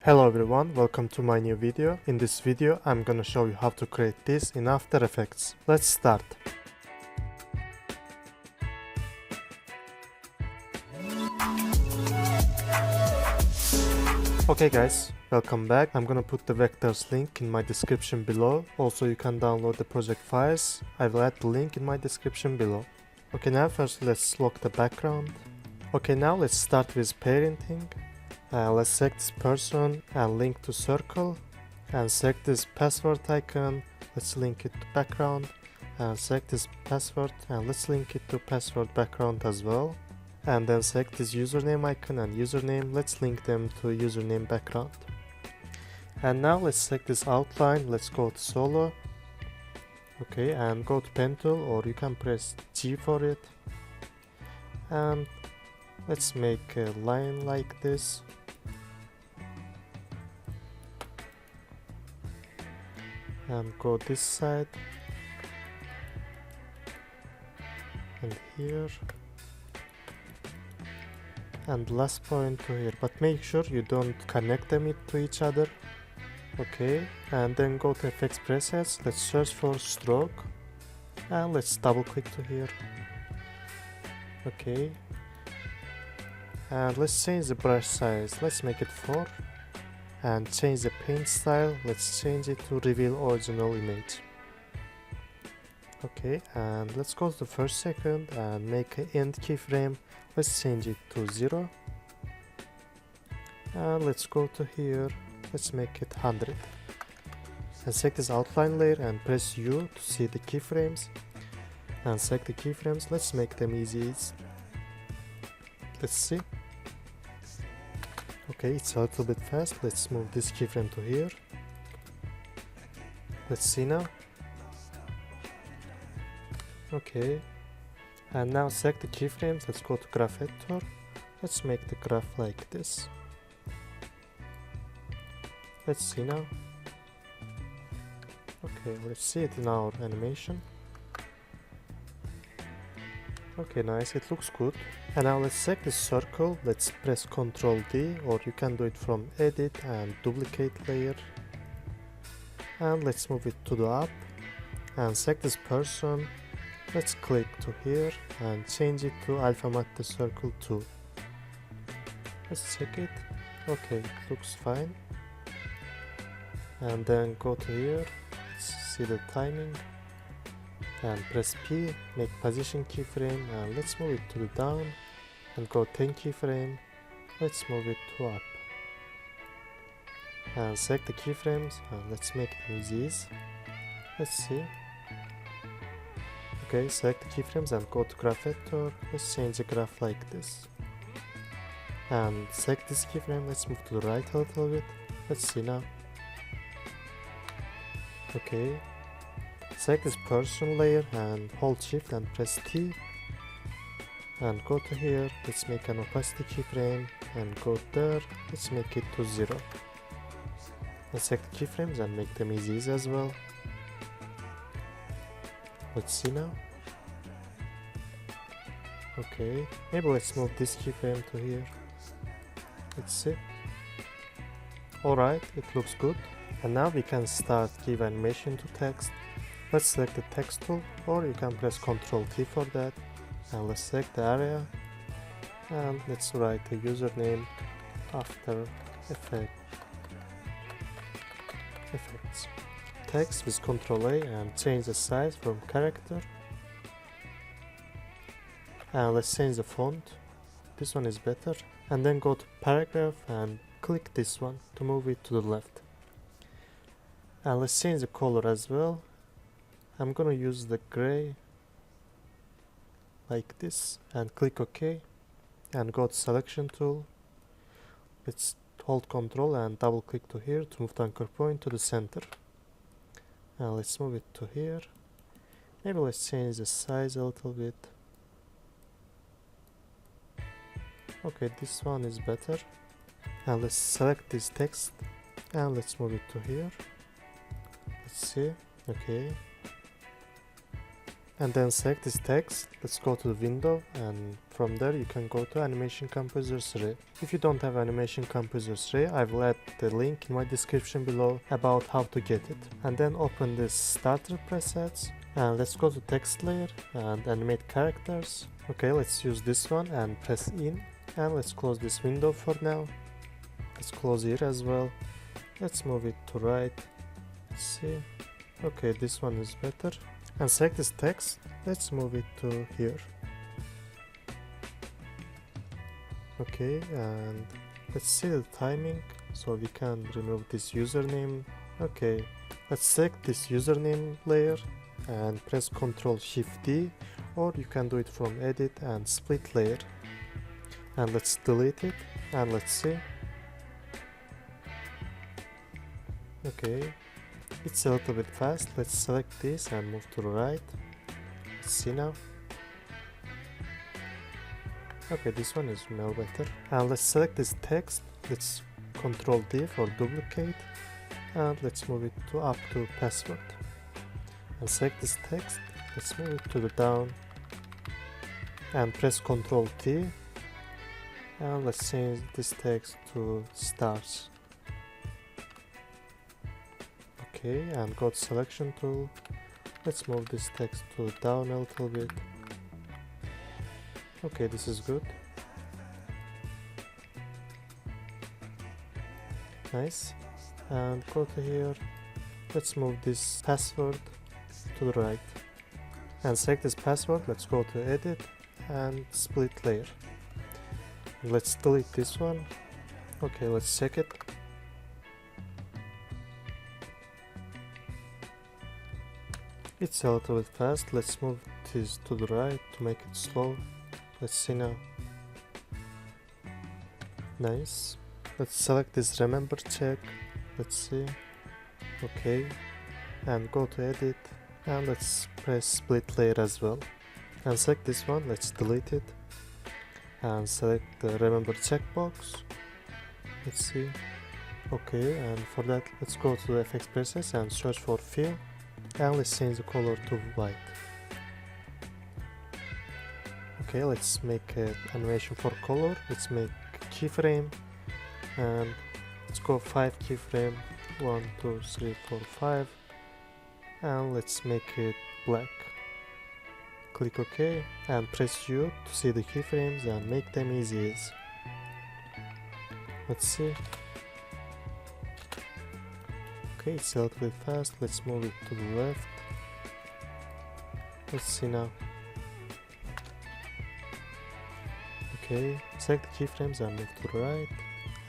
Hello everyone, welcome to my new video. In this video I'm gonna show you how to create this in After Effects. Let's start. Okay guys, welcome back. I'm gonna put the vectors link in my description below. Also you can download the project files. I will add the link in my description below. Okay, now first let's lock the background. Okay, now let's start with parenting. Let's select this person and link to circle, and select this password icon. Let's link it to background, and select this password and let's link it to password background as well. And then select this username icon and username. Let's link them to username background. And now let's select this outline. Let's go to solo. Okay, and go to pen tool, or you can press G for it. And let's make a line like this. And go this side and here and last point to here, but make sure you don't connect them to each other. Okay, and then go to effects presets. Let's search for stroke and let's double click to here. Okay, and let's change the brush size. Let's make it 4. And change the paint style. Let's change it to reveal original image. Okay, and let's go to the first second and make an end keyframe. Let's change it to 0. And let's go to here. Let's make it 100. And select this outline layer and press U to see the keyframes. And select the keyframes. Let's make them easy. Let's see. Okay, it's a little bit fast. Let's move this keyframe to here. Let's see now. Okay, and now select the keyframes. Let's go to graph editor. Let's make the graph like this. Let's see now. Okay, let's see it in our animation. Okay, nice, it looks good. And now let's select this circle. Let's press Ctrl D, or you can do it from edit and duplicate layer. And let's move it to the up and select this person. Let's click to here and change it to Alpha Matte Circle 2. Let's check it. Okay, it looks fine. And then go to here, let's see the timing. And press P, make position keyframe, and let's move it to the down and go 10 keyframe. Let's move it to up and select the keyframes and let's make them easy. Let's see. Okay, select the keyframes and go to graph editor. Let's change the graph like this and select this keyframe. Let's move to the right a little bit. Let's see now. Okay, select this person layer and hold shift and press T and go to here. Let's make an opacity keyframe and go there. Let's make it to 0. Let's select the keyframes and make them easy as well. Let's see now. Okay, maybe let's move this keyframe to here. Let's see. Alright, it looks good. And now we can start give animation to text. Let's select the text tool, or you can press Ctrl T for that. And let's select the area and let's write a username After Effects. Text with Ctrl A and change the size from character. And let's change the font. This one is better. And then go to paragraph and click this one to move it to the left. And let's change the color as well. I'm gonna use the gray like this and click OK and go to selection tool. Let's hold Ctrl and double click to here to move the anchor point to the center. And let's move it to here. Maybe let's change the size a little bit. Okay, this one is better. And let's select this text and let's move it to here. Let's see. Okay. and then select this text. Let's go to the window, and from there you can go to Animation Composer 3. If you don't have Animation Composer 3, I will add the link in my description below about how to get it. And then open this starter presets, and let's go to text layer and animate characters. Okay, let's use this one and press in, and let's close this window for now. Let's close here as well. Let's move it to right. Let's see. Okay, this one is better. And select this text. Let's move it to here. Okay, and let's see the timing, so we can remove this username. Okay, let's select this username layer and press Ctrl Shift D, or you can do it from edit and split layer. And let's delete it, and let's see. Okay, it's a little bit fast. Let's select this and move to the right. Let's see now. Okay, this one is now better. And let's select this text. Let's Ctrl D for duplicate, and let's move it to up to password. And select this text. Let's move it to the down, and press Ctrl T. And let's change this text to stars. Okay, and go to selection tool. Let's move this text to down a little bit. Okay, this is good. Nice. And go to here. Let's move this password to the right. And select this password. Let's go to edit and split layer. Let's delete this one. Okay, let's check it. It's a little bit fast. Let's move this to the right to make it slow. Let's see now. Nice. Let's select this remember check. Let's see. Okay. And go to edit. And let's press split layer as well. And select this one. Let's delete it. And select the remember checkbox. Let's see. Okay. And for that, let's go to the FX presets and search for fill. And let's change the color to white. Okay, let's make an animation for color. Let's make keyframe, and let's go 5 keyframe, 1, 2, 3, 4, 5, and let's make it black. Click OK and press U to see the keyframes and make them easy as. Let's see. Okay, it's a little bit fast. Let's move it to the left. Let's see now. Okay, select the keyframes and move to the right,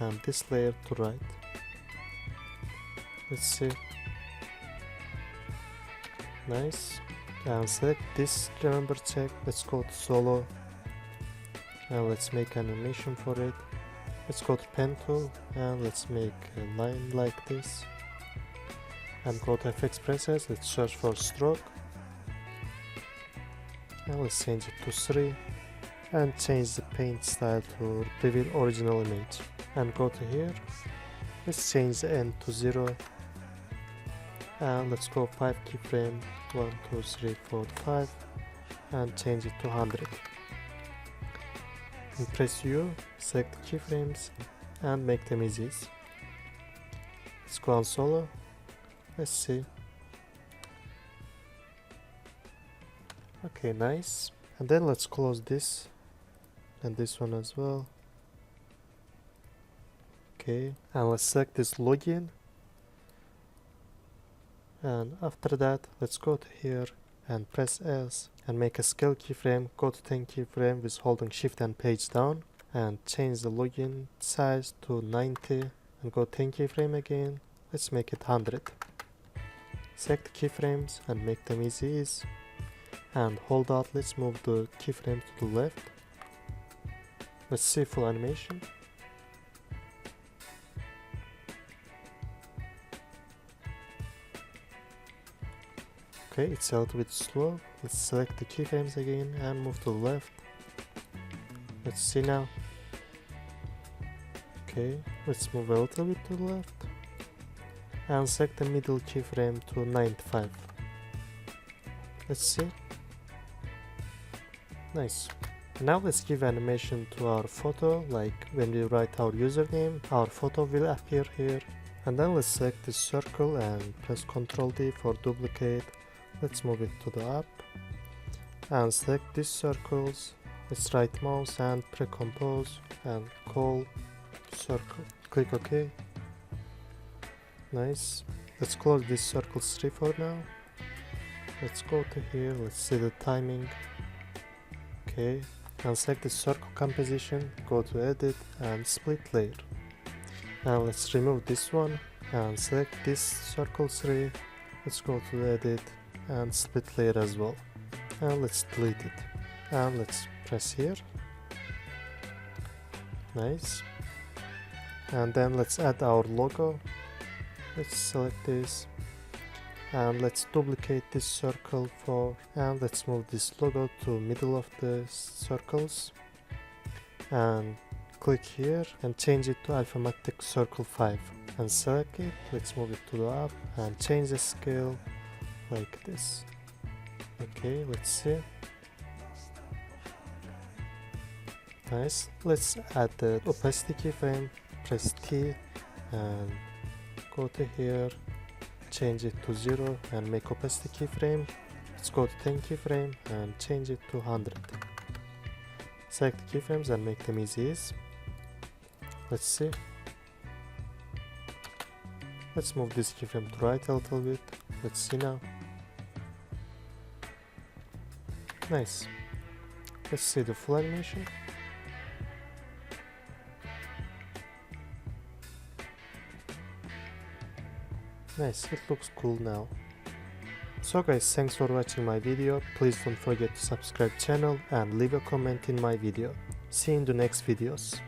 and this layer to right. Let's see. Nice. And select this remember check. Let's go to solo, and let's make an animation for it. Let's go to pen tool, and let's make a line like this. And go to FX presets. Let's search for stroke, and let's change it to 3. And change the paint style to reveal original image. And go to here. Let's change the N to 0. And let's go 5 keyframe, 1, 2, 3, 4, 5. And change it to 100. And press U, select the keyframes, and make them easy. Let's go on solo. Let's see. Okay, nice. And then let's close this. And this one as well. Okay, and let's select this login. And after that, let's go to here and press S and make a scale keyframe. Go to 10 keyframe with holding shift and page down, and change the login size to 90, and go 10 keyframe again. Let's make it 100. Select the keyframes and make them easy, and hold out. Let's move the keyframe to the left. Let's see full animation. Okay, it's a little bit slow. Let's select the keyframes again and move to the left. Let's see now. Okay, let's move a little bit to the left. And select the middle keyframe to 95. Let's see. Nice. Now let's give animation to our photo, like when we write our username, our photo will appear here. And then let's select this circle and press Ctrl D for duplicate. Let's move it to the up. And select these circles. Let's right mouse and pre-compose and call circle. Click OK. Nice. Let's close these circles 3 for now. Let's go to here. Let's see the timing. Okay. And select the circle composition. Go to edit and split layer. And let's remove this one and select this circle 3. Let's go to edit and split layer as well. And let's delete it. And let's press here. Nice. And then let's add our logo. Let's select this. And let's duplicate this circle and let's move this logo to middle of the circles. And click here and change it to alphabetic circle 5 and select it. Let's move it to the up and change the scale like this. Okay, let's see. Nice. Let's add the opacity keyframe. Press T and go to here, change it to 0 and make opacity keyframe. Let's go to 10 keyframe and change it to 100. Select the keyframes and make them easy. Let's see. Let's move this keyframe to right a little bit. Let's see now. Nice. Let's see the full animation. Nice, it looks cool now. So guys, thanks for watching my video. Please don't forget to subscribe channel and leave a comment in my video. See you in the next videos.